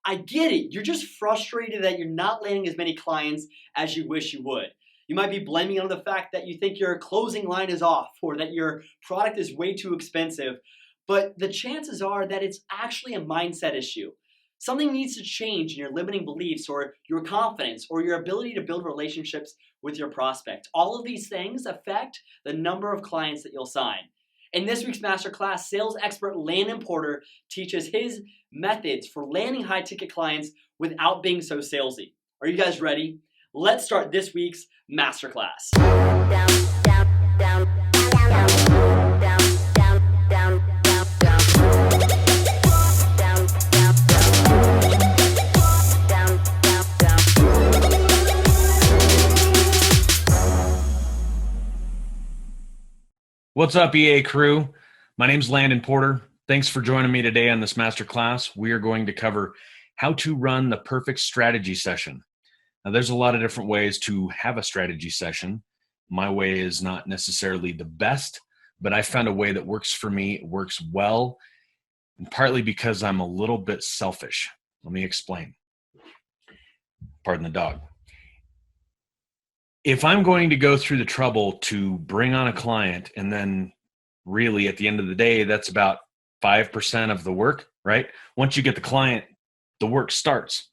I get it. You're just frustrated that you're not landing as many clients as you wish you would. You might be blaming it on the fact that you think your closing line is off or that your product is way too expensive. But the chances are that it's actually a mindset issue. Something needs to change in your limiting beliefs or your confidence or your ability to build relationships with your prospect. All of these things affect the number of clients that you'll sign. In this week's masterclass, sales expert Landon Porter teaches his methods for landing high-ticket clients without being so salesy. Are you guys ready? Let's start this week's masterclass. What's up, EA crew? My name's Landon Porter. Thanks for joining me today on this masterclass. We are going to cover how to run the perfect strategy session. Now, there's a lot of different ways to have a strategy session. My way is not necessarily the best, but I found a way that works for me. It works well, and partly because I'm a little bit selfish. Let me explain. Pardon the dog. If I'm going to go through the trouble to bring on a client and then really at the end of the day, that's about 5% of the work, right? Once you get the client, the work starts.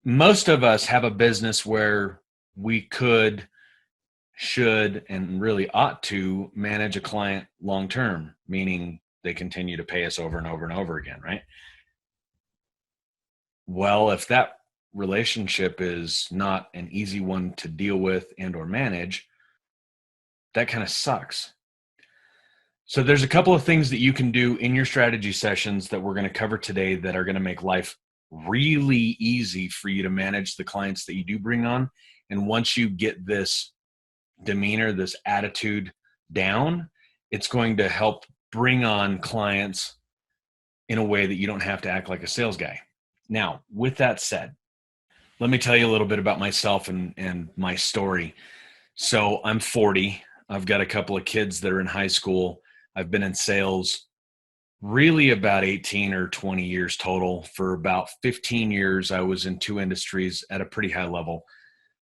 Most of us have a business where we could, should, and really ought to manage a client long-term, meaning they continue to pay us over and over and over again, right? Well, if that relationship is not an easy one to deal with and or manage, that kind of sucks. So there's a couple of things that you can do in your strategy sessions that we're going to cover today that are going to make life really easy for you to manage the clients that you do bring on. And once you get this demeanor, this attitude down, it's going to help bring on clients in a way that you don't have to act like a sales guy. Now, with that said, let me tell you a little bit about myself and my story. So I'm 40. I've got a couple of kids that are in high school. I've been in sales really about 18 or 20 years total. For about 15 years, I was in two industries at a pretty high level.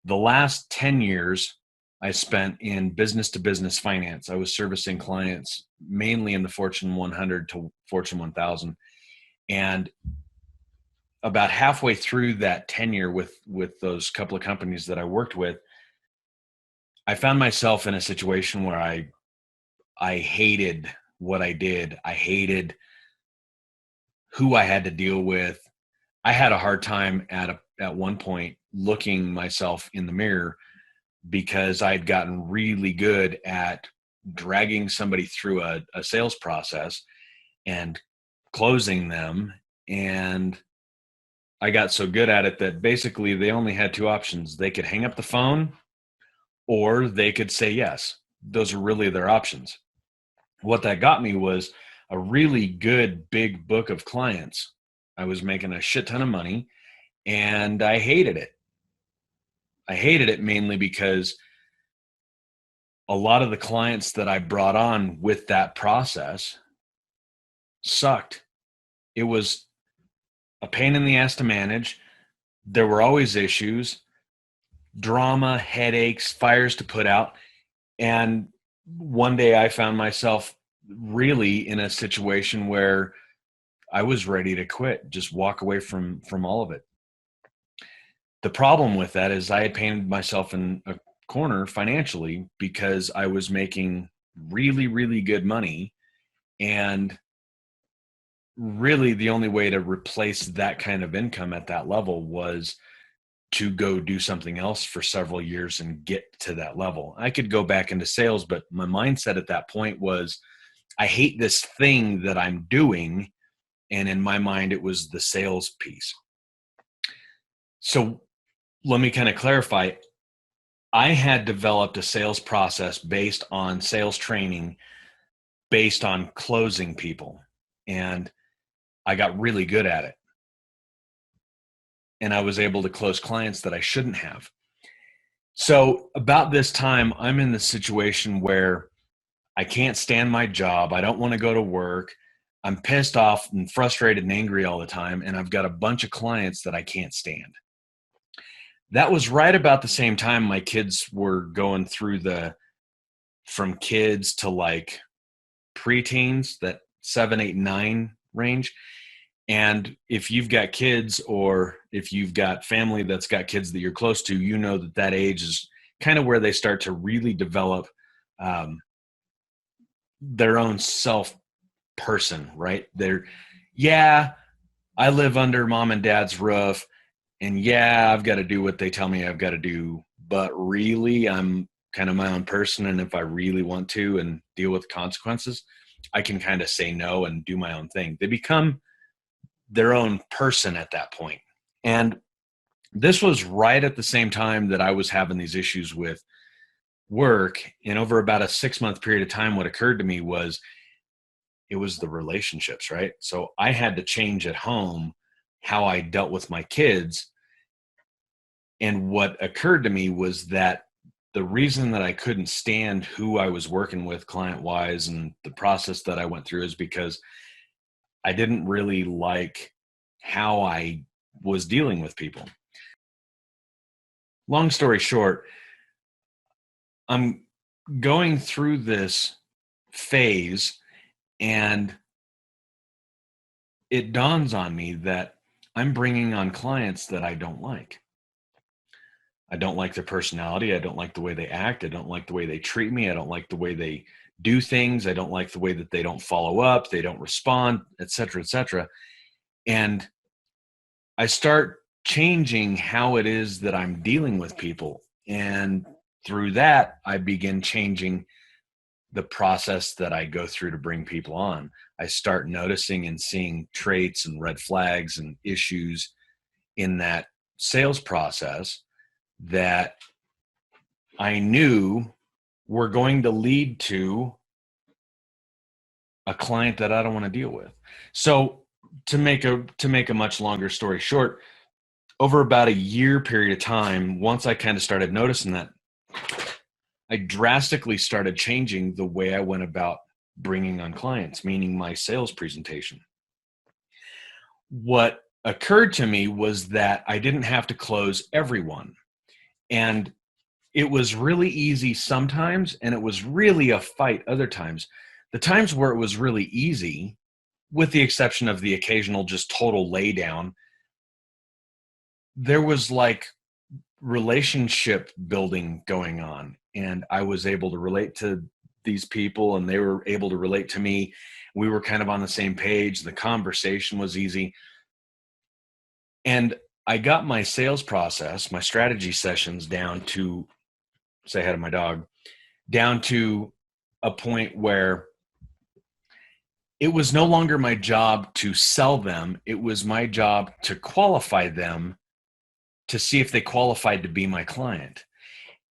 The last 10 years, I spent in business-to-business finance. I was servicing clients mainly in the Fortune 100 to Fortune 1000. And about halfway through that tenure with those couple of companies that I worked with, I found myself in a situation where I hated what I did. I hated who I had to deal with. I had a hard time at one point looking myself in the mirror because I'd gotten really good at dragging somebody through a sales process and closing them. And I got so good at it that basically they only had two options. They could hang up the phone or they could say yes. Those are really their options. What that got me was a really good big book of clients. I was making a shit ton of money and I hated it. I hated it mainly because a lot of the clients that I brought on with that process sucked. It was a pain in the ass to manage. There were always issues, drama, headaches, fires to put out. And one day I found myself really in a situation where I was ready to quit, just walk away from all of it. The problem with that is I had painted myself in a corner financially because I was making really, really good money. And really the only way to replace that kind of income at that level was to go do something else for several years and get to that level. I could go back into sales, but my mindset at that point was, I hate this thing that I'm doing. And in my mind, it was the sales piece. So let me kind of clarify. I had developed a sales process based on sales training, based on closing people. And I got really good at it. And I was able to close clients that I shouldn't have. So about this time, I'm in the situation where I can't stand my job. I don't want to go to work. I'm pissed off and frustrated and angry all the time, and I've got a bunch of clients that I can't stand. That was right about the same time my kids were going through from kids to like preteens, that 7, 8, 9 range. And if you've got kids, or if you've got family that's got kids that you're close to, you know that age is kind of where they start to really develop their own self person, right? I live under mom and dad's roof, and I've got to do what they tell me I've got to do, but really I'm kind of my own person. And if I really want to and deal with the consequences, I can kind of say no and do my own thing. They become their own person at that point. And this was right at the same time that I was having these issues with work. And over about a 6-month period of time, what occurred to me was it was the relationships, right? So I had to change at home how I dealt with my kids. And what occurred to me was that the reason that I couldn't stand who I was working with client-wise and the process that I went through is because I didn't really like how I was dealing with people. Long story short, I'm going through this phase, and it dawns on me that I'm bringing on clients that I don't like. I don't like their personality. I don't like the way they act. I don't like the way they treat me. I don't like the way they do things. I don't like the way that they don't follow up. They don't respond, et cetera, et cetera. And I start changing how it is that I'm dealing with people. And through that, I begin changing the process that I go through to bring people on. I start noticing and seeing traits and red flags and issues in that sales process that I knew were going to lead to a client that I don't want to deal with. So to make a much longer story short, over about a year period of time, once I kind of started noticing that, I drastically started changing the way I went about bringing on clients, meaning my sales presentation. What occurred to me was that I didn't have to close everyone. And it was really easy sometimes, and it was really a fight other times. The times where it was really easy, with the exception of the occasional just total laydown, there was like relationship building going on, and I was able to relate to these people and they were able to relate to me. We were kind of on the same page. The conversation was easy. And I got my sales process, my strategy sessions down to, say hi to my dog, down to a point where it was no longer my job to sell them. It was my job to qualify them to see if they qualified to be my client.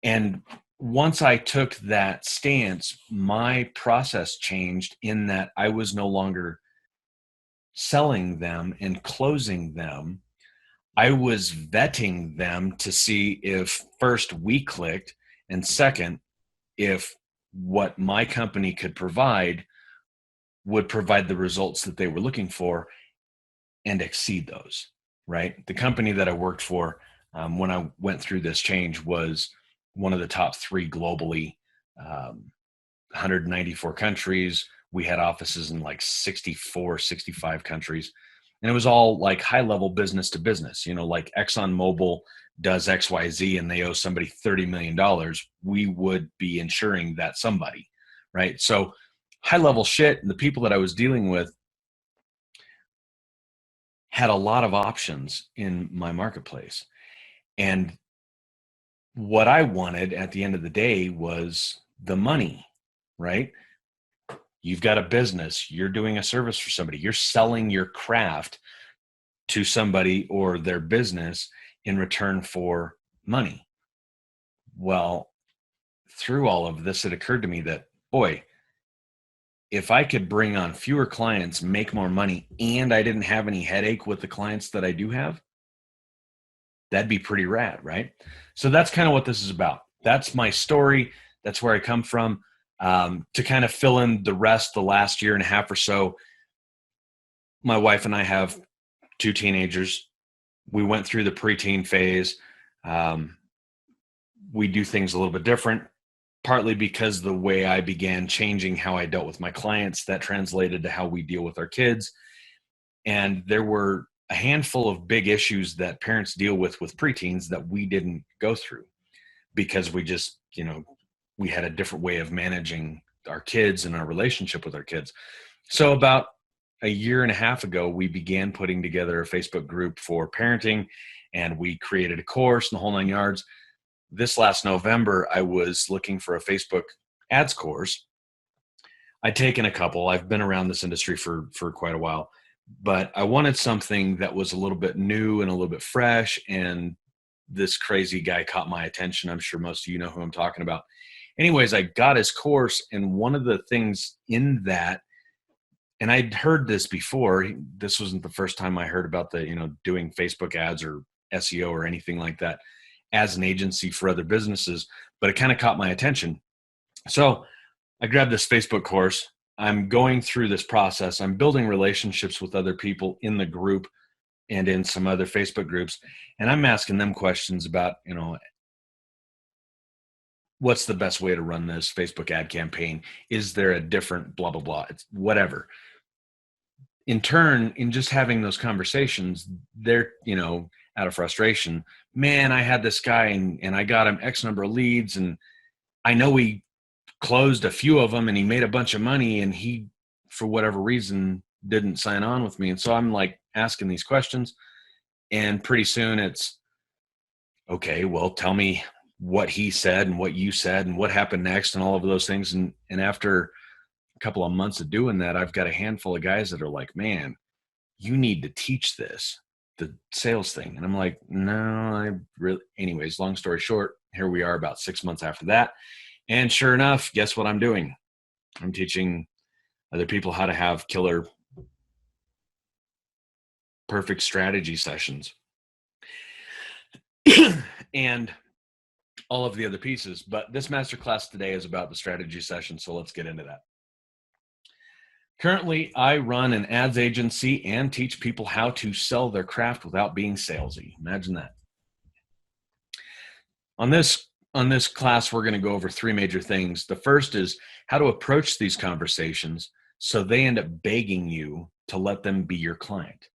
And once I took that stance, my process changed in that I was no longer selling them and closing them. I was vetting them to see if first we clicked, and second, if what my company could provide would provide the results that they were looking for and exceed those, right? The company that I worked for when I went through this change was one of the top 3 globally, 194 countries. We had offices in like 64, 65 countries. And it was all like high level business to business, like ExxonMobil does XYZ and they owe somebody $30 million. We would be insuring that somebody, right? So high level shit. And the people that I was dealing with had a lot of options in my marketplace. And what I wanted at the end of the day was the money, right? You've got a business, you're doing a service for somebody, you're selling your craft to somebody or their business in return for money. Well, through all of this, it occurred to me that, boy, if I could bring on fewer clients, make more money, and I didn't have any headache with the clients that I do have, that'd be pretty rad, right? So that's kind of what this is about. That's my story. That's where I come from. To kind of fill in the last year and a half or so, my wife and I have 2 teenagers. We went through the preteen phase. We do things a little bit different, partly because the way I began changing how I dealt with my clients, that translated to how we deal with our kids. And there were a handful of big issues that parents deal with preteens that we didn't go through because we just, we had a different way of managing our kids and our relationship with our kids. So about a year and a half ago, we began putting together a Facebook group for parenting, and we created a course and the whole 9 yards. This last November, I was looking for a Facebook ads course. I'd taken a couple. I've been around this industry for quite a while, but I wanted something that was a little bit new and a little bit fresh. And this crazy guy caught my attention. I'm sure most of you know who I'm talking about. Anyways, I got his course, and one of the things in that, and I'd heard this before, this wasn't the first time I heard about the, doing Facebook ads or SEO or anything like that as an agency for other businesses, but it kind of caught my attention. So I grabbed this Facebook course. I'm going through this process. I'm building relationships with other people in the group and in some other Facebook groups. And I'm asking them questions about, what's the best way to run this Facebook ad campaign? Is there a different blah, blah, blah? It's whatever. In turn, in just having those conversations, they're, out of frustration, man, I had this guy and I got him X number of leads, and I know he closed a few of them and he made a bunch of money, and he, for whatever reason, didn't sign on with me. And so I'm like asking these questions, and pretty soon it's, okay, well, tell me what he said and what you said and what happened next and all of those things. And after a couple of months of doing that, I've got a handful of guys that are like, man, you need to teach this, the sales thing. And I'm like, no, I really, anyways, long story short, here we are about 6 months after that. And sure enough, guess what I'm doing? I'm teaching other people how to have killer, perfect strategy sessions and all of the other pieces. But this masterclass today is about the strategy session. So let's get into that. Currently, I run an ads agency and teach people how to sell their craft without being salesy. Imagine that. On this class, we're going to go over 3 major things. The first is how to approach these conversations so they end up begging you to let them be your client.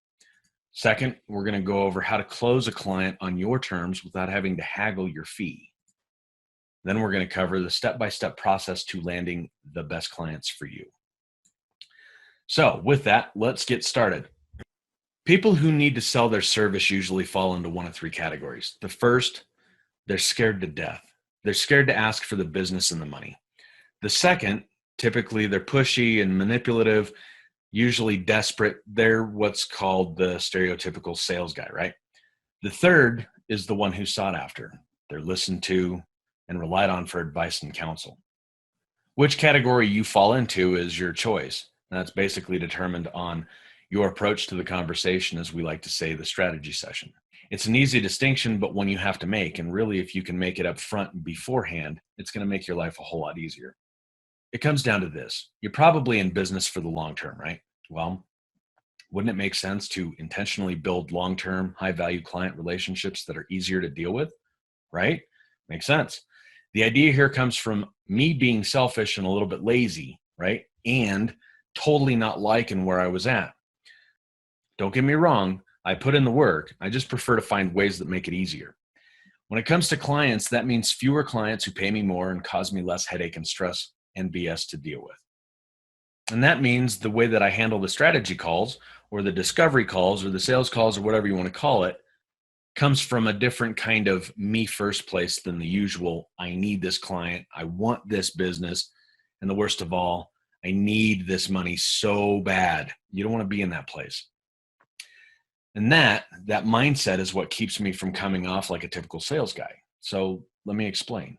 Second, we're going to go over how to close a client on your terms without having to haggle your fee. Then we're going to cover the step-by-step process to landing the best clients for you. So with that, let's get started. People who need to sell their service usually fall into one of 3 categories. The first, they're scared to death. They're scared to ask for the business and the money. The second, typically they're pushy and manipulative, usually desperate. They're what's called the stereotypical sales guy, right? The third is the one who's sought after. They're listened to and relied on for advice and counsel. Which category you fall into is your choice. And that's basically determined on your approach to the conversation, as we like to say, the strategy session. It's an easy distinction, but one you have to make. And really, if you can make it up front and beforehand, it's going to make your life a whole lot easier. It comes down to this. You're probably in business for the long term, right? Well, wouldn't it make sense to intentionally build long-term, high-value client relationships that are easier to deal with, right? Makes sense. The idea here comes from me being selfish and a little bit lazy, right? And totally not liking where I was at. Don't get me wrong. I put in the work. I just prefer to find ways that make it easier. When it comes to clients, that means fewer clients who pay me more and cause me less headache and stress and BS to deal with. And that means the way that I handle the strategy calls or the discovery calls or the sales calls or whatever you want to call it comes from a different kind of me first place than the usual. I need this client. I want this business. And the worst of all, I need this money so bad. You don't want to be in that place. And that mindset is what keeps me from coming off like a typical sales guy. So let me explain.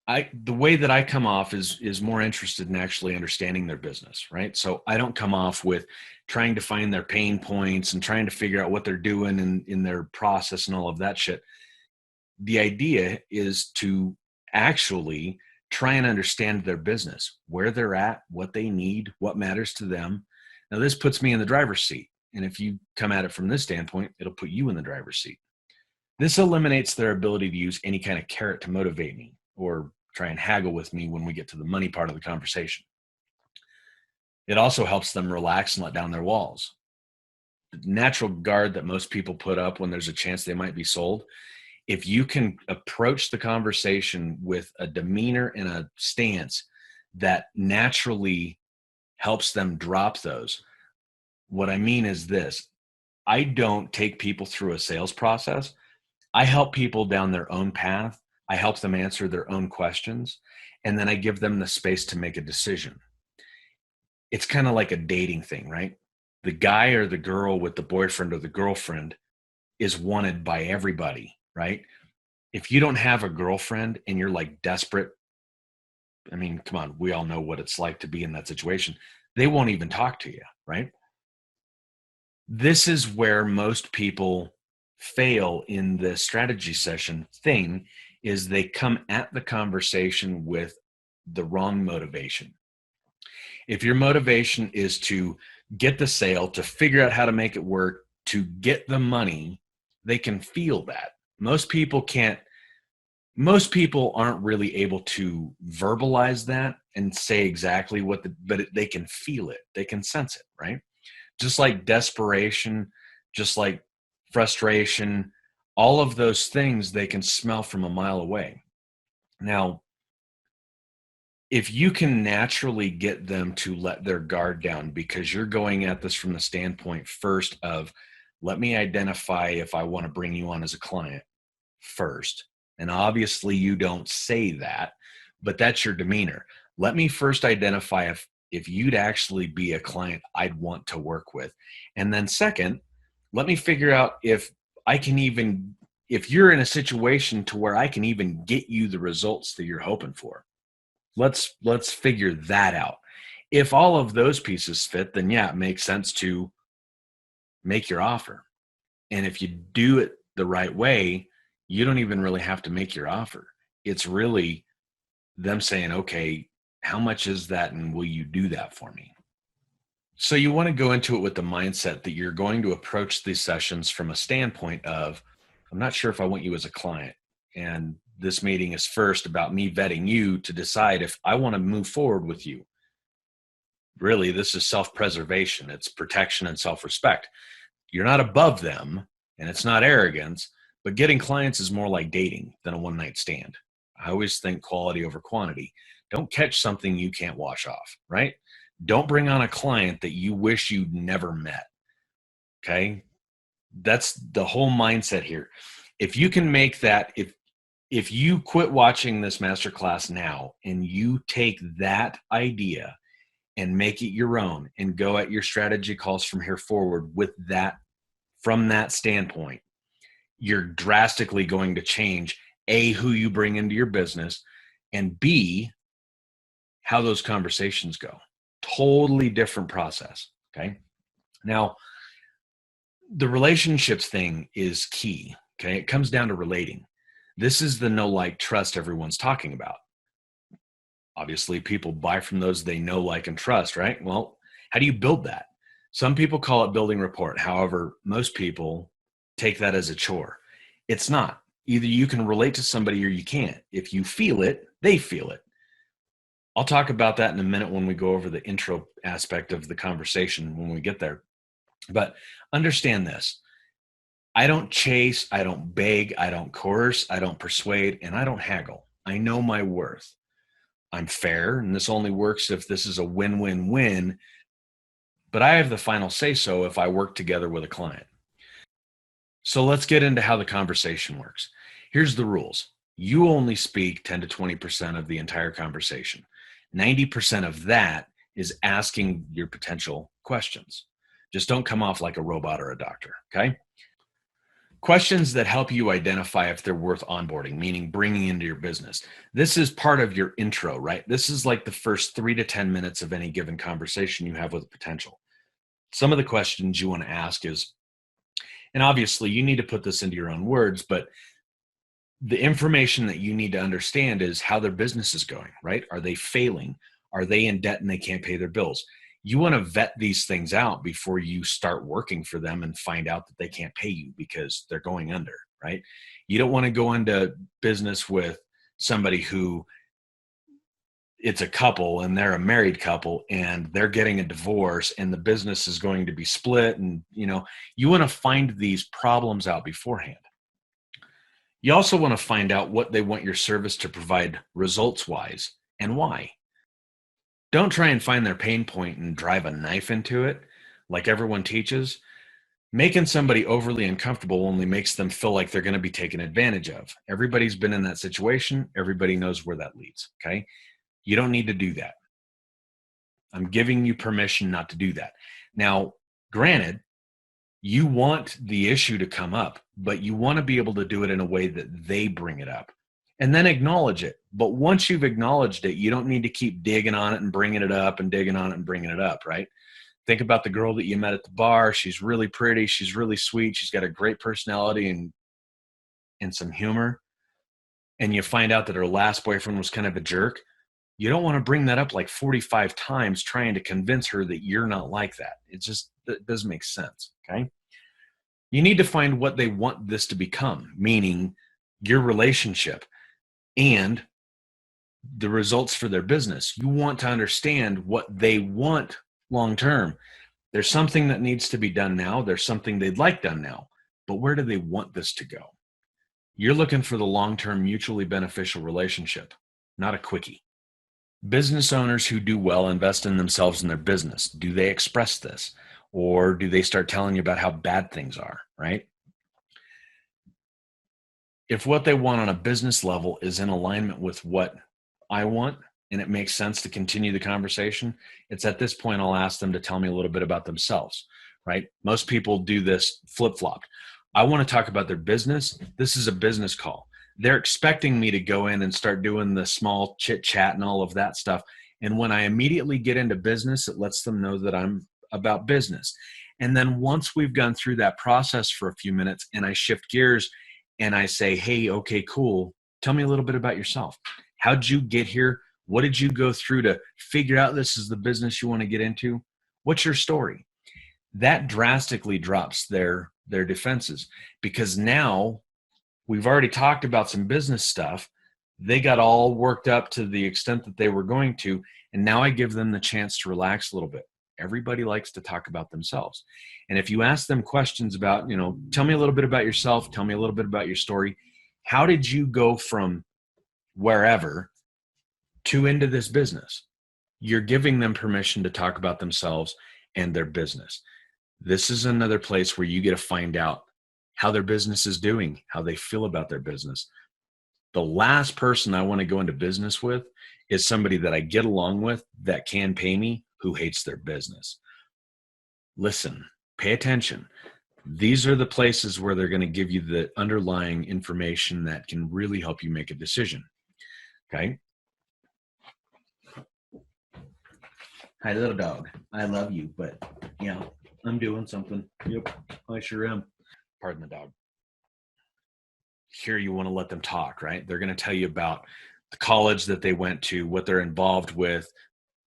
The way that I come off is more interested in actually understanding their business, right? So I don't come off with trying to find their pain points and trying to figure out what they're doing in their process and all of that shit. The idea is to actually try and understand their business, where they're at, what they need, what matters to them. Now, this puts me in the driver's seat. And if you come at it from this standpoint, it'll put you in the driver's seat. This eliminates their ability to use any kind of carrot to motivate me or try and haggle with me when we get to the money part of the conversation. It also helps them relax and let down their walls. The natural guard that most people put up when there's a chance they might be sold, if you can approach the conversation with a demeanor and a stance that naturally helps them drop those. What I mean is this: I don't take people through a sales process. I help people down their own path. I help them answer their own questions, and then I give them the space to make a decision. It's kind of like a dating thing, right? The guy or the girl with the boyfriend or the girlfriend is wanted by everybody, right? If you don't have a girlfriend and you're like desperate, I mean, come on, we all know what it's like to be in that situation. They won't even talk to you, right? This is where most people fail in the strategy session thing, is they come at the conversation with the wrong motivation. If your motivation is to get the sale, to figure out how to make it work, to get the money, they can feel that. Most people aren't really able to verbalize that and say exactly but they can feel it. They can sense it, right? Just like desperation, just like frustration, all of those things they can smell from a mile away. Now, if you can naturally get them to let their guard down, because you're going at this from the standpoint first of, let me identify if I want to bring you on as a client first. And obviously you don't say that, but that's your demeanor. Let me first identify if you'd actually be a client I'd want to work with. And then second, let me figure out if you're in a situation to where I can even get you the results that you're hoping for. Let's figure that out. If all of those pieces fit, then yeah, it makes sense to make your offer. And if you do it the right way, you don't even really have to make your offer. It's really them saying, okay, how much is that? And will you do that for me? So you want to go into it with the mindset that you're going to approach these sessions from a standpoint of, I'm not sure if I want you as a client. And this meeting is first about me vetting you to decide if I want to move forward with you. Really, this is self-preservation. It's protection and self-respect. You're not above them, and it's not arrogance, but getting clients is more like dating than a one-night stand. I always think quality over quantity. Don't catch something you can't wash off, right? Don't bring on a client that you wish you'd never met, okay? That's the whole mindset here. If you can make that, if you quit watching this masterclass now and you take that idea and make it your own and go at your strategy calls from here forward with that, from that standpoint, you're drastically going to change A, who you bring into your business, and B, how those conversations go. Totally different process, okay? Now, the relationships thing is key, okay? It comes down to relating. This is the know, like, trust everyone's talking about. Obviously, people buy from those they know, like, and trust, right? Well, how do you build that? Some people call it building rapport. However, most people take that as a chore. It's not. Either you can relate to somebody or you can't. If you feel it, they feel it. I'll talk about that in a minute when we go over the intro aspect of the conversation when we get there. But understand this. I don't chase, I don't beg, I don't coerce, I don't persuade, and I don't haggle. I know my worth. I'm fair, and this only works if this is a win-win-win, but I have the final say-so if I work together with a client. So let's get into how the conversation works. Here's the rules. You only speak 10 to 20% of the entire conversation. 90% of that is asking your potential questions. Just don't come off like a robot or a doctor, okay? Questions that help you identify if they're worth onboarding, meaning bringing into your business. This is part of your intro, right? This is like the first 3 to 10 minutes of any given conversation you have with a potential. Some of the questions you want to ask is, and obviously you need to put this into your own words, but the information that you need to understand is how their business is going, right? Are they failing? Are they in debt and they can't pay their bills? You want to vet these things out before you start working for them and find out that they can't pay you because they're going under, right? You don't want to go into business with somebody who it's a couple and they're a married couple and they're getting a divorce and the business is going to be split. And, you want to find these problems out beforehand. You also want to find out what they want your service to provide results wise and why. Don't try and find their pain point and drive a knife into it like everyone teaches. Making somebody overly uncomfortable only makes them feel like they're going to be taken advantage of. Everybody's been in that situation. Everybody knows where that leads. Okay. You don't need to do that. I'm giving you permission not to do that. Now, granted, you want the issue to come up, but you want to be able to do it in a way that they bring it up and then acknowledge it. But once you've acknowledged it, you don't need to keep digging on it and bringing it up and digging on it and bringing it up, right? Think about the girl that you met at the bar. She's really pretty. She's really sweet. She's got a great personality and some humor. And you find out that her last boyfriend was kind of a jerk. You don't want to bring that up like 45 times trying to convince her that you're not like that. It doesn't make sense, okay? You need to find what they want this to become, meaning your relationship and the results for their business. You want to understand what they want long-term. There's something that needs to be done now. There's something they'd like done now, but where do they want this to go? You're looking for the long-term mutually beneficial relationship, not a quickie. Business owners who do well invest in themselves and their business. Do they express this? Or do they start telling you about how bad things are, right? If what they want on a business level is in alignment with what I want, and it makes sense to continue the conversation, it's at this point I'll ask them to tell me a little bit about themselves, right? Most people do this flip-flopped. I want to talk about their business. This is a business call. They're expecting me to go in and start doing the small chit chat and all of that stuff. And when I immediately get into business, it lets them know that I'm about business. And then once we've gone through that process for a few minutes and I shift gears and I say, hey, okay, cool. Tell me a little bit about yourself. How'd you get here? What did you go through to figure out this is the business you want to get into? What's your story? That drastically drops their defenses because now we've already talked about some business stuff. They got all worked up to the extent that they were going to, and now I give them the chance to relax a little bit. Everybody likes to talk about themselves. And if you ask them questions about, tell me a little bit about yourself, tell me a little bit about your story. How did you go from wherever to into this business? You're giving them permission to talk about themselves and their business. This is another place where you get to find out how their business is doing, how they feel about their business. The last person I want to go into business with is somebody that I get along with that can pay me, who hates their business. Listen, pay attention. These are the places where they're going to give you the underlying information that can really help you make a decision. Okay? Hi, little dog. I love you, but I'm doing something. Yep, I sure am. Pardon the dog. Here you want to let them talk, right? They're going to tell you about the college that they went to, what they're involved with,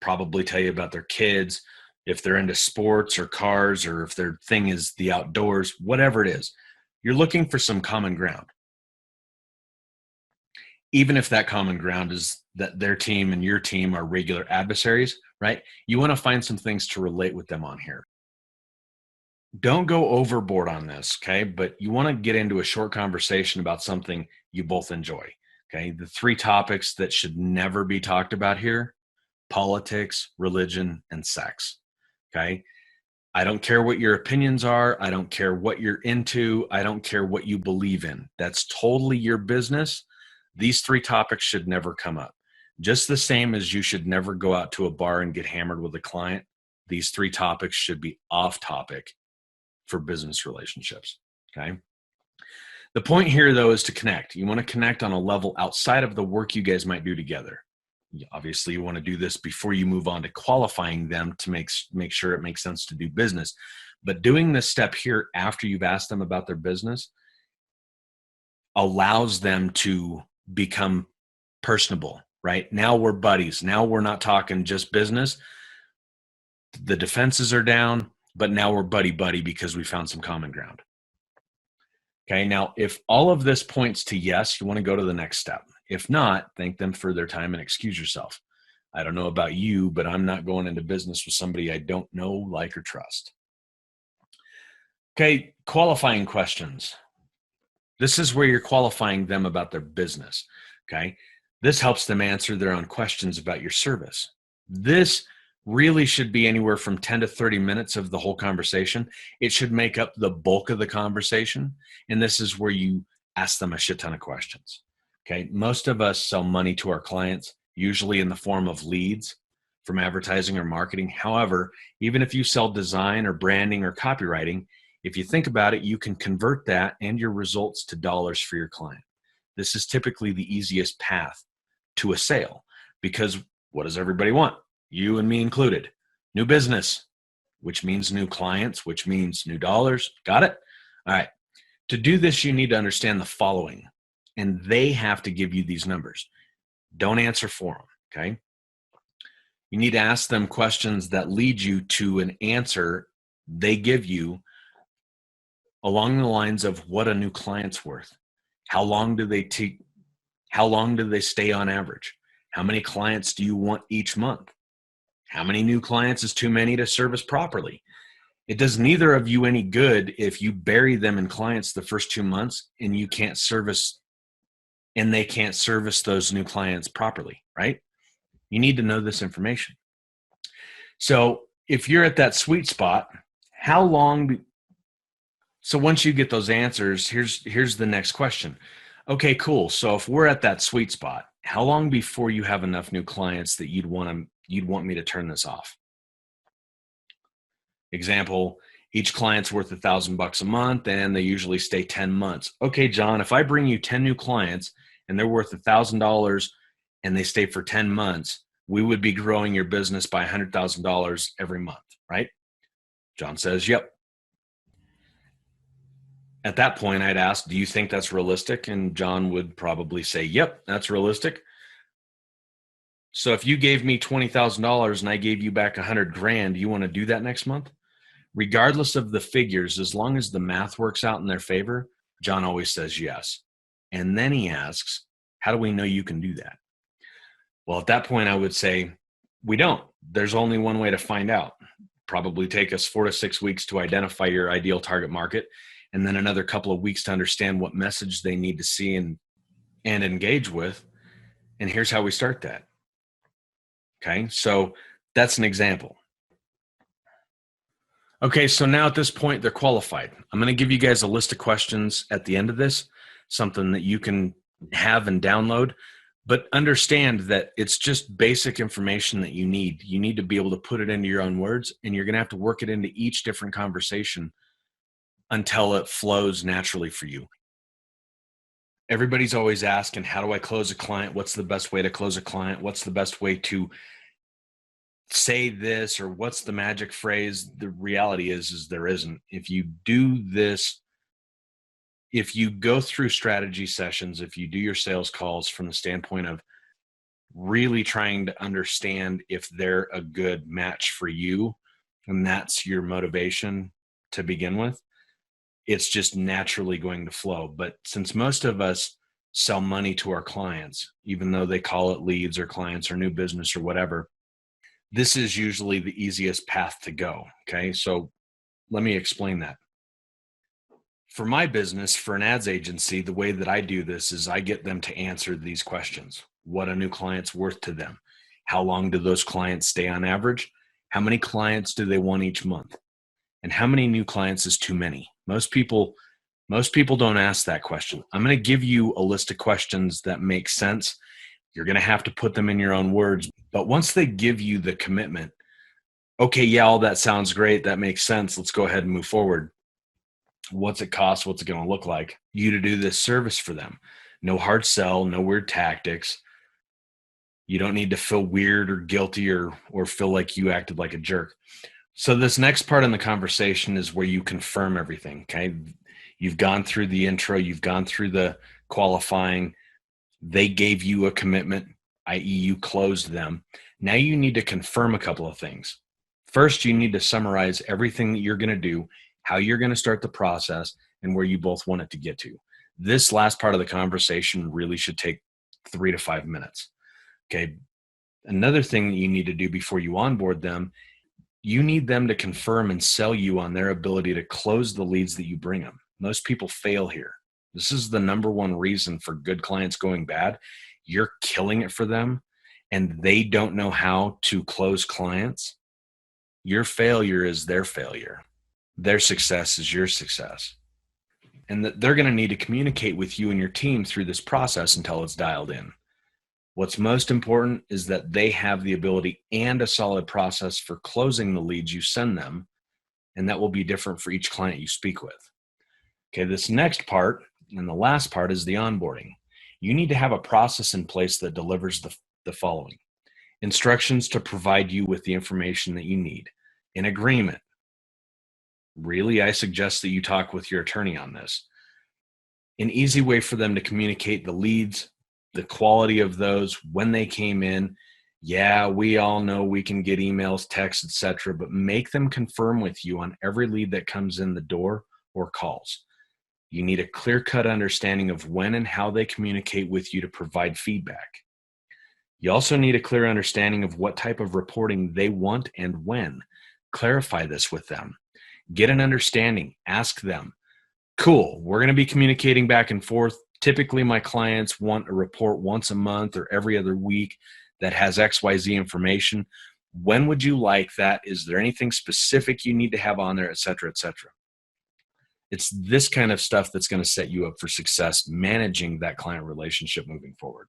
probably tell you about their kids, if they're into sports or cars, or if their thing is the outdoors, whatever it is. You're looking for some common ground. Even if that common ground is that their team and your team are regular adversaries, right? You want to find some things to relate with them on here. Don't go overboard on this, okay? But you want to get into a short conversation about something you both enjoy, okay? The 3 topics that should never be talked about here: politics, religion, and sex, okay? I don't care what your opinions are. I don't care what you're into. I don't care what you believe in. That's totally your business. These 3 topics should never come up. Just the same as you should never go out to a bar and get hammered with a client. These 3 topics should be off topic for business relationships, okay? The point here, though, is to connect. You want to connect on a level outside of the work you guys might do together. Obviously, you want to do this before you move on to qualifying them to make sure it makes sense to do business. But doing this step here after you've asked them about their business, allows them to become personable, right? Now we're buddies. Now we're not talking just business. The defenses are down, but now we're buddy-buddy because we found some common ground. Okay, now if all of this points to yes, you want to go to the next step. If not, thank them for their time and excuse yourself. I don't know about you, but I'm not going into business with somebody I don't know, like, or trust. Okay, qualifying questions. This is where you're qualifying them about their business, okay? This helps them answer their own questions about your service. This really should be anywhere from 10 to 30 minutes of the whole conversation. It should make up the bulk of the conversation, and this is where you ask them a shit ton of questions, okay? Most of us sell money to our clients, usually in the form of leads from advertising or marketing. However, even if you sell design or branding or copywriting, if you think about it, you can convert that and your results to dollars for your client. This is typically the easiest path to a sale, because what does everybody want? You and me included. New business, which means new clients, which means new dollars. Got it? All right. To do this, you need to understand the following, and they have to give you these numbers. Don't answer for them, okay? You need to ask them questions that lead you to an answer they give you along the lines of what a new client's worth. How long do they take? How long do they stay on average? How many clients do you want each month? How many new clients is too many to service properly? It does neither of you any good if you bury them in clients the first 2 months and they can't service those new clients properly, right? You need to know this information. So if you're at that sweet spot, so once you get those answers, here's the next question. Okay, cool. So if we're at that sweet spot, how long before you have enough new clients that you'd want me to turn this off? Example, each client's worth $1,000 a month and they usually stay 10 months. Okay, John, if I bring you 10 new clients and they're worth $1,000 and they stay for 10 months, we would be growing your business by $100,000 every month, right? John says, yep. At that point, I'd ask, do you think that's realistic? And John would probably say, yep, that's realistic. So if you gave me $20,000 and I gave you back $100,000, do you want to do that next month? Regardless of the figures, as long as the math works out in their favor, John always says yes. And then he asks, how do we know you can do that? Well, at that point, I would say, we don't. There's only one way to find out. Probably take us 4 to 6 weeks to identify your ideal target market, and then another couple of weeks to understand what message they need to see and engage with. And here's how we start that. Okay, so that's an example. Okay, so now at this point, they're qualified. I'm going to give you guys a list of questions at the end of this, something that you can have and download, but understand that it's just basic information that you need. You need to be able to put it into your own words, and you're going to have to work it into each different conversation until it flows naturally for you. Everybody's always asking, how do I close a client? What's the best way to close a client? What's the best way to say this, or what's the magic phrase? The reality is there isn't. If you do this, if you go through strategy sessions, if you do your sales calls from the standpoint of really trying to understand if they're a good match for you, and that's your motivation to begin with, it's just naturally going to flow. But since most of us sell money to our clients, even though they call it leads or clients or new business or whatever, this is usually the easiest path to go. Okay, so let me explain that. For my business, for an ads agency, the way that I do this is I get them to answer these questions. What a new client's worth to them? How long do those clients stay on average? How many clients do they want each month? And how many new clients is too many? Most people don't ask that question. I'm going to give you a list of questions that make sense. You're going to have to put them in your own words. But once they give you the commitment, okay, yeah, all that sounds great. That makes sense. Let's go ahead and move forward. What's it cost? What's it going to look like? You to do this service for them. No hard sell, no weird tactics. You don't need to feel weird or guilty or feel like you acted like a jerk. So this next part in the conversation is where you confirm everything, okay? You've gone through the intro, you've gone through the qualifying, they gave you a commitment, i.e. you closed them. Now you need to confirm a couple of things. First, you need to summarize everything that you're going to do, how you're going to start the process, and where you both want it to get to. This last part of the conversation really should take 3 to 5 minutes. Okay. Another thing that you need to do before you onboard them, you need them to confirm and sell you on their ability to close the leads that you bring them. Most people fail here. This is the number one reason for good clients going bad. You're killing it for them and they don't know how to close clients. Your failure is their failure. Their success is your success. And that they're going to need to communicate with you and your team through this process until it's dialed in. What's most important is that they have the ability and a solid process for closing the leads you send them, and that will be different for each client you speak with. Okay, this next part and the last part is the onboarding. You need to have a process in place that delivers the following. Instructions to provide you with the information that you need. An agreement. Really, I suggest that you talk with your attorney on this. An easy way for them to communicate the leads, the quality of those, when they came in. Yeah, we all know we can get emails, texts, etc., but make them confirm with you on every lead that comes in the door or calls. You need a clear-cut understanding of when and how they communicate with you to provide feedback. You also need a clear understanding of what type of reporting they want and when. Clarify this with them. Get an understanding. Ask them. Cool, we're going to be communicating back and forth. Typically, my clients want a report once a month or every other week that has XYZ information. When would you like that? Is there anything specific you need to have on there, et cetera, et cetera? It's this kind of stuff that's going to set you up for success managing that client relationship moving forward.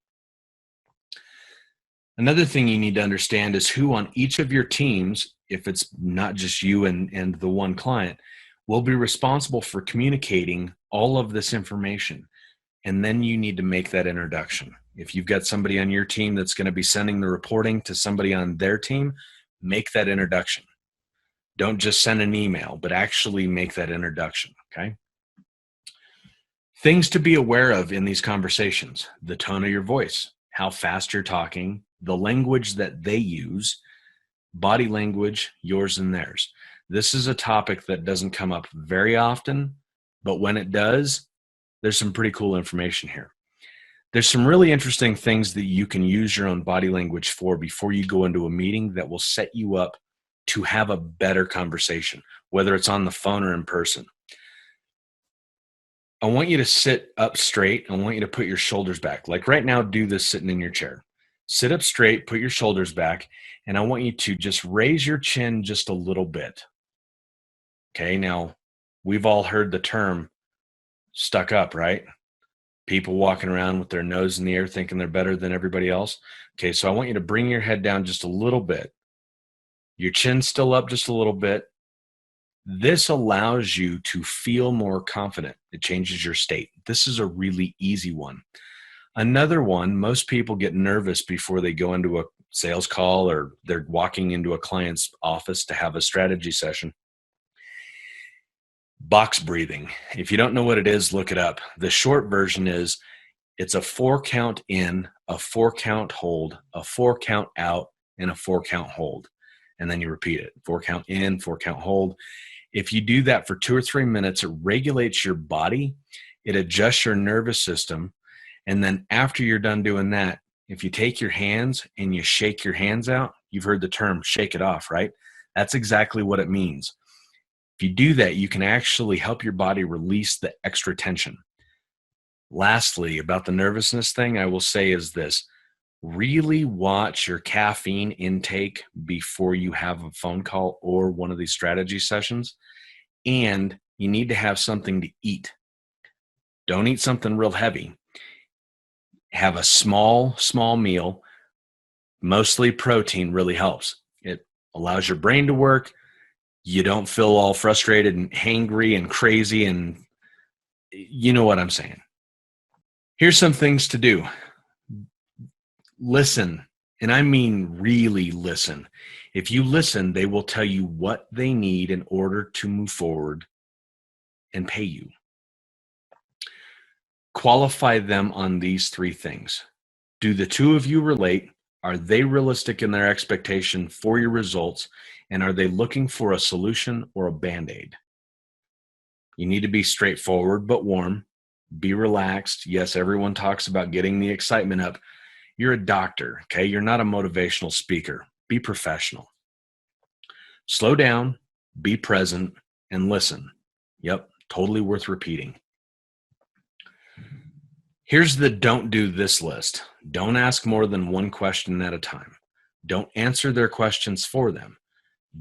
Another thing you need to understand is who on each of your teams, if it's not just you and the one client, will be responsible for communicating all of this information. And then you need to make that introduction. If you've got somebody on your team that's going to be sending the reporting to somebody on their team, make that introduction. Don't just send an email, but actually make that introduction, okay? Things to be aware of in these conversations: the tone of your voice, how fast you're talking, the language that they use, body language, yours and theirs. This is a topic that doesn't come up very often, but when it does, there's some pretty cool information here. There's some really interesting things that you can use your own body language for before you go into a meeting that will set you up to have a better conversation, whether it's on the phone or in person. I want you to sit up straight. I want you to put your shoulders back. Like right now, do this sitting in your chair. Sit up straight, put your shoulders back, and I want you to just raise your chin just a little bit. Okay, now we've all heard the term stuck up, right? People walking around with their nose in the air thinking they're better than everybody else. Okay, so I want you to bring your head down just a little bit. Your chin still up just a little bit. This allows you to feel more confident. It changes your state. This is a really easy one. Another one, most people get nervous before they go into a sales call or they're walking into a client's office to have a strategy session. Box breathing. If you don't know what it is, look it up. The short version is it's a 4 count in, a 4 count hold, a 4 count out, and a 4 count hold. And then you repeat it. 4 count in, 4 count hold. If you do that for 2 or 3 minutes, it regulates your body. It adjusts your nervous system. And then after you're done doing that, if you take your hands and you shake your hands out, you've heard the term shake it off, right? That's exactly what it means. If you do that, you can actually help your body release the extra tension. Lastly, about the nervousness thing, I will say is this: really watch your caffeine intake before you have a phone call or one of these strategy sessions. And you need to have something to eat. Don't eat something real heavy. Have a small meal. Mostly protein really helps. It allows your brain to work. You don't feel all frustrated and hangry and crazy, and you know what I'm saying. Here's some things to do. Listen, and I mean really listen. If you listen, they will tell you what they need in order to move forward and pay you. Qualify them on these three things. Do the two of you relate? Are they realistic in their expectation for your results? And are they looking for a solution or a Band-Aid? You need to be straightforward but warm. Be relaxed. Yes, everyone talks about getting the excitement up. You're a doctor, okay? You're not a motivational speaker. Be professional. Slow down, be present, and listen. Yep, totally worth repeating. Here's the don't do this list. Don't ask more than one question at a time. Don't answer their questions for them.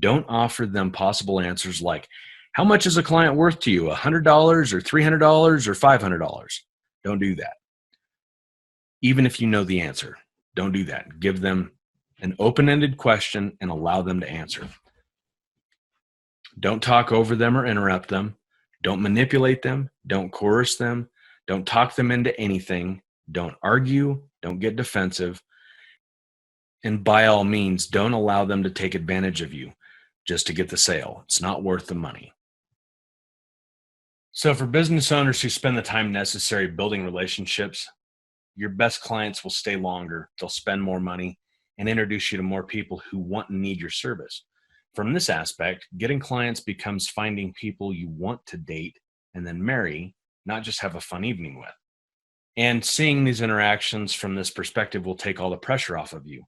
Don't offer them possible answers like, how much is a client worth to you? $100 or $300 or $500? Don't do that. Even if you know the answer, don't do that. Give them an open-ended question and allow them to answer. Don't talk over them or interrupt them. Don't manipulate them. Don't coerce them. Don't talk them into anything. Don't argue. Don't get defensive. And by all means, don't allow them to take advantage of you just to get the sale. It's not worth the money. So for business owners who spend the time necessary building relationships, your best clients will stay longer. They'll spend more money and introduce you to more people who want and need your service. From this aspect, getting clients becomes finding people you want to date and then marry, not just have a fun evening with. And seeing these interactions from this perspective will take all the pressure off of you.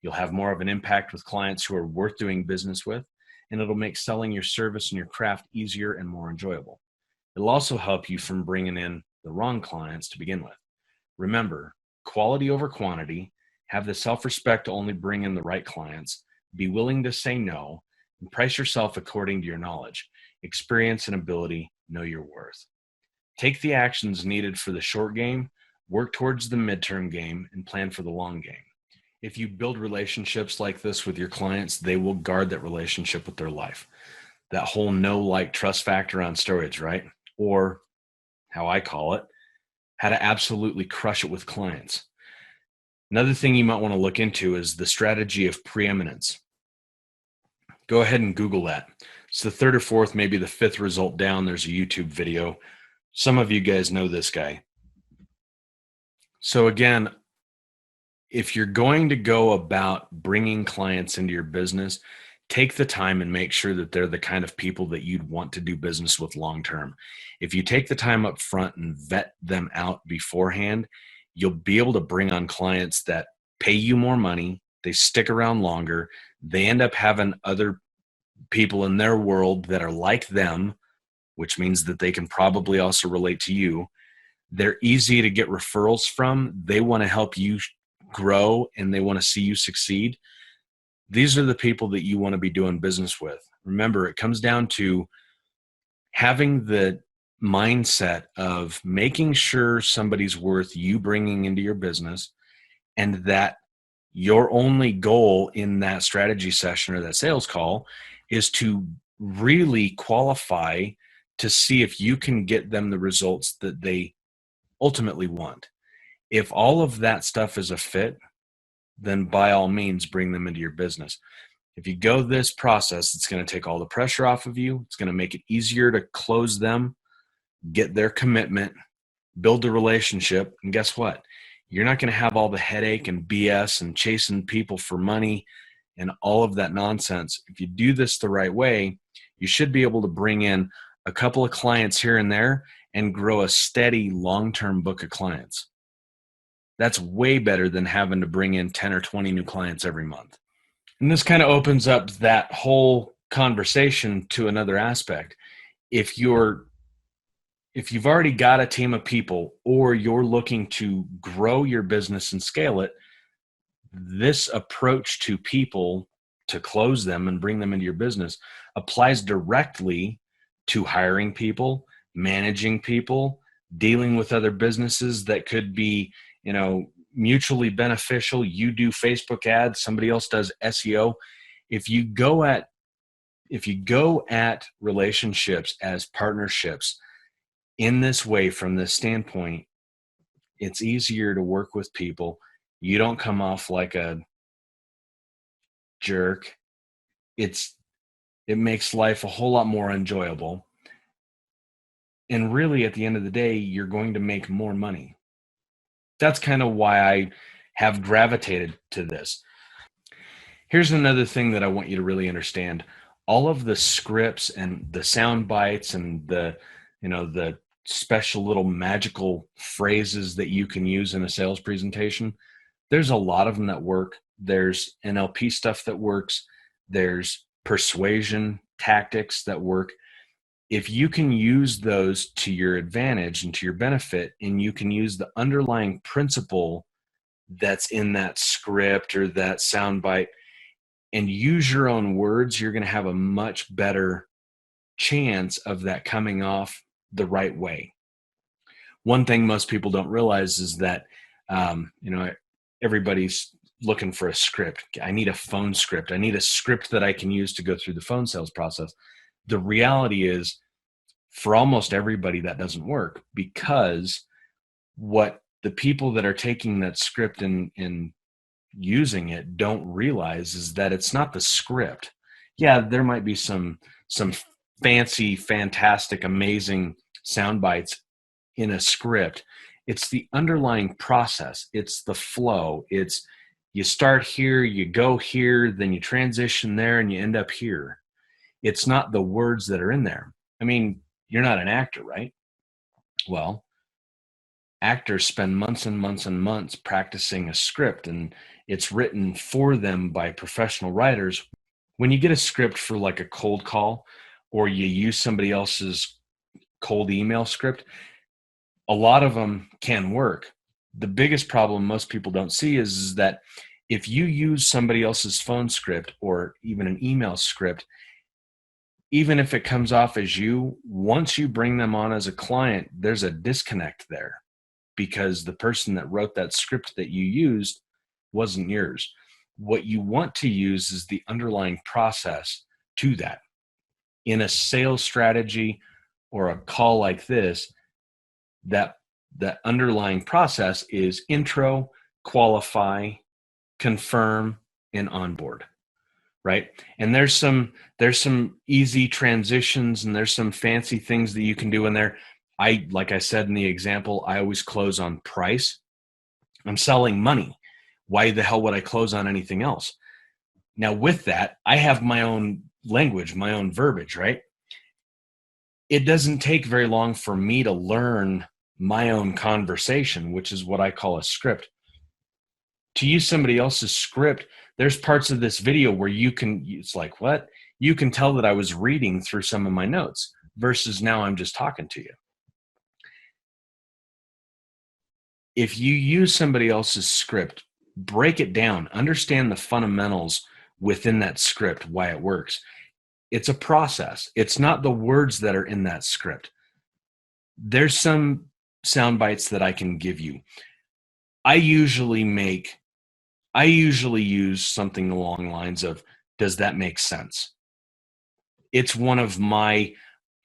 You'll have more of an impact with clients who are worth doing business with, and it'll make selling your service and your craft easier and more enjoyable. It'll also help you from bringing in the wrong clients to begin with. Remember, quality over quantity, have the self-respect to only bring in the right clients, be willing to say no, and price yourself according to your knowledge, experience, and ability. Know your worth. Take the actions needed for the short game, work towards the midterm game, and plan for the long game. If you build relationships like this with your clients, they will guard that relationship with their life. That whole know, like, trust factor on steroids, right? Or how I call it, how to absolutely crush it with clients. Another thing you might want to look into is the strategy of preeminence. Go ahead and Google that. It's the third or fourth, maybe the fifth result down. There's a YouTube video. Some of you guys know this guy. So again, if you're going to go about bringing clients into your business, take the time and make sure that they're the kind of people that you'd want to do business with long term. If you take the time up front and vet them out beforehand, you'll be able to bring on clients that pay you more money, they stick around longer, they end up having other people in their world that are like them, which means that they can probably also relate to you. They're easy to get referrals from. They want to help you grow and they want to see you succeed. These are the people that you want to be doing business with. Remember, it comes down to having the mindset of making sure somebody's worth you bringing into your business, and that your only goal in that strategy session or that sales call is to really qualify to see if you can get them the results that they ultimately want. If all of that stuff is a fit, then by all means, bring them into your business. If you go this process, it's going to take all the pressure off of you. It's going to make it easier to close them, get their commitment, build the relationship. And guess what? You're not going to have all the headache and BS and chasing people for money and all of that nonsense. If you do this the right way, you should be able to bring in a couple of clients here and there and grow a steady long-term book of clients. That's way better than having to bring in 10 or 20 new clients every month. And this kind of opens up that whole conversation to another aspect. If you've already got a team of people or you're looking to grow your business and scale it, this approach to people to close them and bring them into your business applies directly to hiring people, managing people, dealing with other businesses that could be, mutually beneficial. You do Facebook ads, somebody else does SEO. If you go at relationships as partnerships in this way, from this standpoint, it's easier to work with people. You don't come off like a jerk. it makes life a whole lot more enjoyable. And really, at the end of the day, you're going to make more money. That's kind of why I have gravitated to this. Here's another thing that I want you to really understand. All of the scripts and the sound bites and the special little magical phrases that you can use in a sales presentation, there's a lot of them that work. There's NLP stuff that works. There's persuasion tactics that work. If you can use those to your advantage and to your benefit, and you can use the underlying principle that's in that script or that soundbite and use your own words, you're going to have a much better chance of that coming off the right way. One thing most people don't realize is that, everybody's looking for a script. I need a phone script. I need a script that I can use to go through the phone sales process. The reality is, for almost everybody, that doesn't work, because what the people that are taking that script and using it don't realize is that it's not the script. Yeah, there might be some fancy, fantastic, amazing sound bites in a script. It's the underlying process. It's the flow. It's you start here, you go here, then you transition there, and you end up here. It's not the words that are in there. I mean, you're not an actor, right? Well, actors spend months and months and months practicing a script, and it's written for them by professional writers. When you get a script for like a cold call, or you use somebody else's cold email script, a lot of them can work. The biggest problem most people don't see is that if you use somebody else's phone script or even an email script, even if it comes off as you, once you bring them on as a client, there's a disconnect there, because the person that wrote that script that you used wasn't yours. What you want to use is the underlying process to that. In a sales strategy or a call like this, that underlying process is intro, qualify, confirm, and onboard, right? And there's some easy transitions, and there's some fancy things that you can do in there. Like I said in the example, I always close on price. I'm selling money. Why the hell would I close on anything else? Now, with that, I have my own language, my own verbiage, right? It doesn't take very long for me to learn my own conversation, which is what I call a script. To use somebody else's script, there's parts of this video where it's like, what? You can tell that I was reading through some of my notes versus now I'm just talking to you. If you use somebody else's script, break it down, understand the fundamentals within that script, why it works. It's a process. It's not the words that are in that script. There's some sound bites that I can give you. I usually use something along the lines of, does that make sense? It's one of my,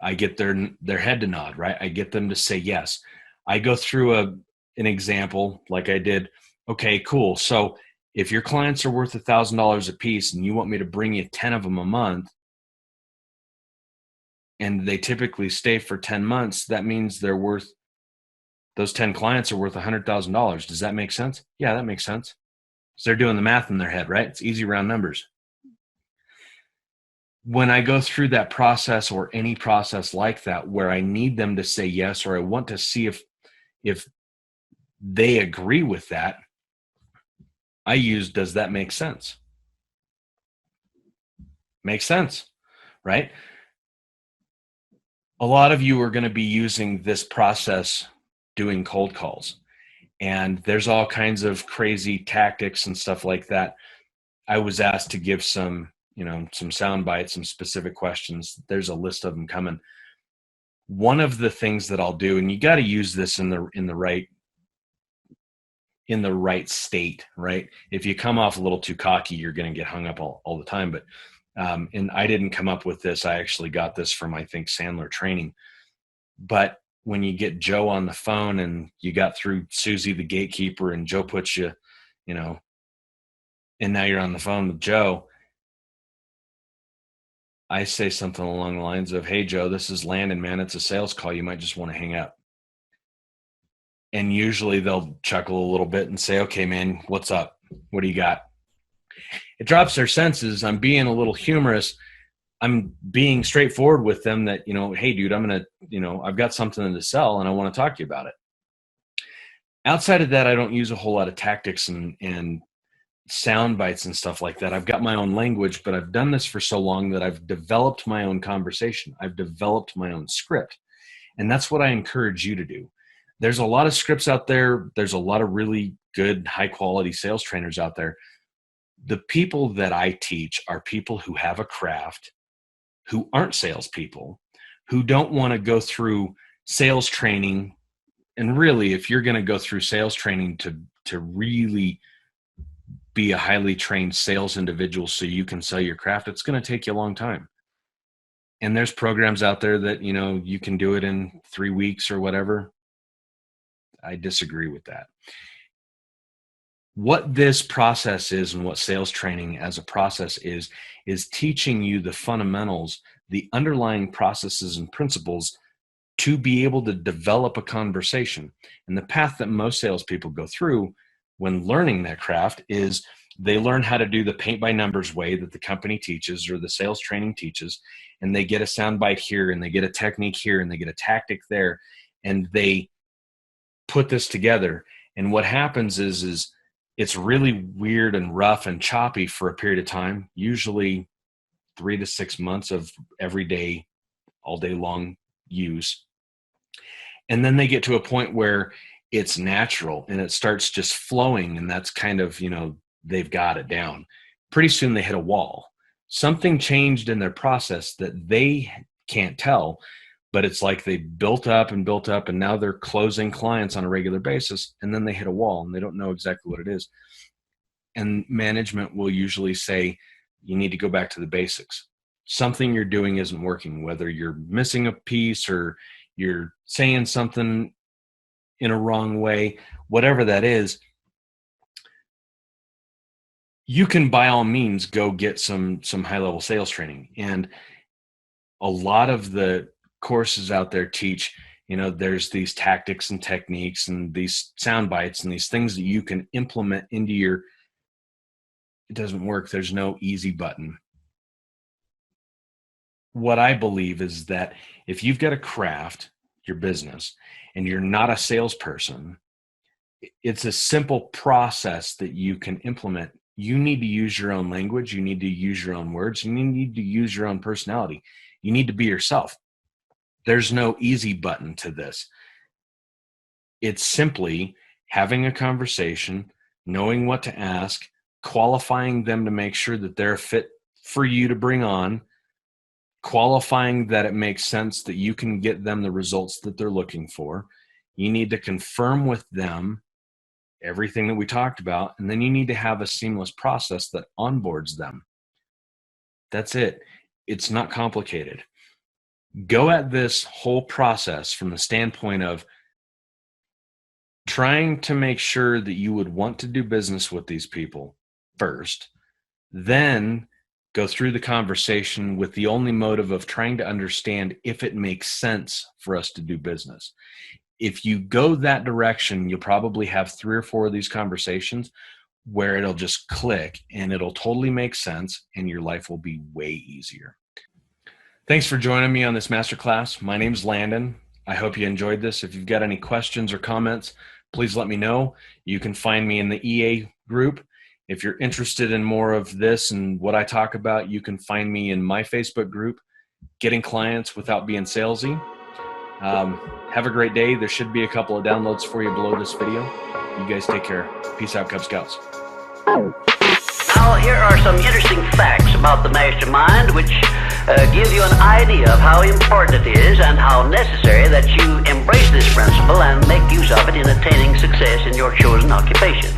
I get their head to nod, right? I get them to say yes. I go through an example like I did. Okay, cool. So if your clients are worth $1,000 a piece and you want me to bring you 10 of them a month, and they typically stay for 10 months, that means those 10 clients are worth $100,000. Does that make sense? Yeah, that makes sense. So they're doing the math in their head, right? It's easy round numbers. When I go through that process, or any process like that, where I need them to say yes, or I want to see if they agree with that, I use, does that make sense? Makes sense, right? A lot of you are going to be using this process doing cold calls, and there's all kinds of crazy tactics and stuff like that. I was asked to give some sound bites, some specific questions. There's a list of them coming. One of the things that I'll do, and you got to use this in the right state, right? If you come off a little too cocky, you're going to get hung up all the time. But and I didn't come up with this. I actually got this from, I think, Sandler Training. But when you get Joe on the phone and you got through Susie, the gatekeeper, and Joe puts you, and now you're on the phone with Joe, I say something along the lines of, hey, Joe, this is Landon, man. It's a sales call. You might just want to hang up. And usually they'll chuckle a little bit and say, okay, man, what's up? What do you got? It drops their senses. I'm being a little humorous. I'm being straightforward with them that, hey, dude, I've got something to sell and I want to talk to you about it. Outside of that, I don't use a whole lot of tactics and sound bites and stuff like that. I've got my own language, but I've done this for so long that I've developed my own conversation. I've developed my own script. And that's what I encourage you to do. There's a lot of scripts out there. There's a lot of really good, high quality sales trainers out there. The people that I teach are people who have a craft, who aren't salespeople, who don't want to go through sales training. And really, if you're going to go through sales training to really be a highly trained sales individual so you can sell your craft, it's going to take you a long time. And there's programs out there that, you can do it in 3 weeks or whatever. I disagree with that. What this process is and what sales training as a process is teaching you the fundamentals, the underlying processes and principles to be able to develop a conversation. And the path that most salespeople go through when learning that craft is they learn how to do the paint by numbers way that the company teaches or the sales training teaches, and they get a soundbite here and they get a technique here and they get a tactic there, and they put this together. And what happens is it's really weird and rough and choppy for a period of time, usually 3 to 6 months of every day, all day long use. And then they get to a point where it's natural and it starts just flowing, and that's kind of, they've got it down. Pretty soon they hit a wall. Something changed in their process that they can't tell, but it's like they built up, and now they're closing clients on a regular basis, and then they hit a wall and they don't know exactly what it is. And management will usually say, you need to go back to the basics. Something you're doing isn't working, whether you're missing a piece or you're saying something in a wrong way, whatever that is. You can by all means go get some high-level sales training. And a lot of the courses out there teach, there's these tactics and techniques and these sound bites and these things that you can implement into it doesn't work. There's no easy button. What I believe is that if you've got a craft, your business, and you're not a salesperson, it's a simple process that you can implement. You need to use your own language. You need to use your own words. You need to use your own personality. You need to be yourself. There's no easy button to this. It's simply having a conversation, knowing what to ask, qualifying them to make sure that they're fit for you to bring on, qualifying that it makes sense that you can get them the results that they're looking for. You need to confirm with them everything that we talked about, and then you need to have a seamless process that onboards them. That's it. It's not complicated. Go at this whole process from the standpoint of trying to make sure that you would want to do business with these people first, then go through the conversation with the only motive of trying to understand if it makes sense for us to do business. If you go that direction, you'll probably have 3 or 4 of these conversations where it'll just click and it'll totally make sense and your life will be way easier. Thanks for joining me on this masterclass. My name's Landon. I hope you enjoyed this. If you've got any questions or comments, please let me know. You can find me in the EA group. If you're interested in more of this and what I talk about, you can find me in my Facebook group, Getting Clients Without Being Salesy. Have a great day. There should be a couple of downloads for you below this video. You guys take care. Peace out, Cub Scouts. Now, here are some interesting facts about the mastermind, which give you an idea of how important it is and how necessary that you embrace this principle and make use of it in attaining success in your chosen occupation.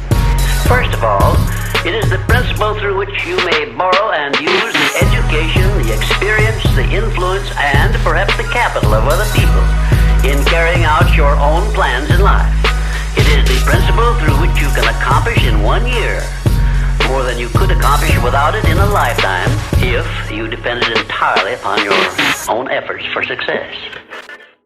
First of all, it is the principle through which you may borrow and use the education, the experience, the influence, and perhaps the capital of other people in carrying out your own plans in life. It is the principle through which you can accomplish in 1 year more than you could accomplish without it in a lifetime if you depended entirely upon your own efforts for success.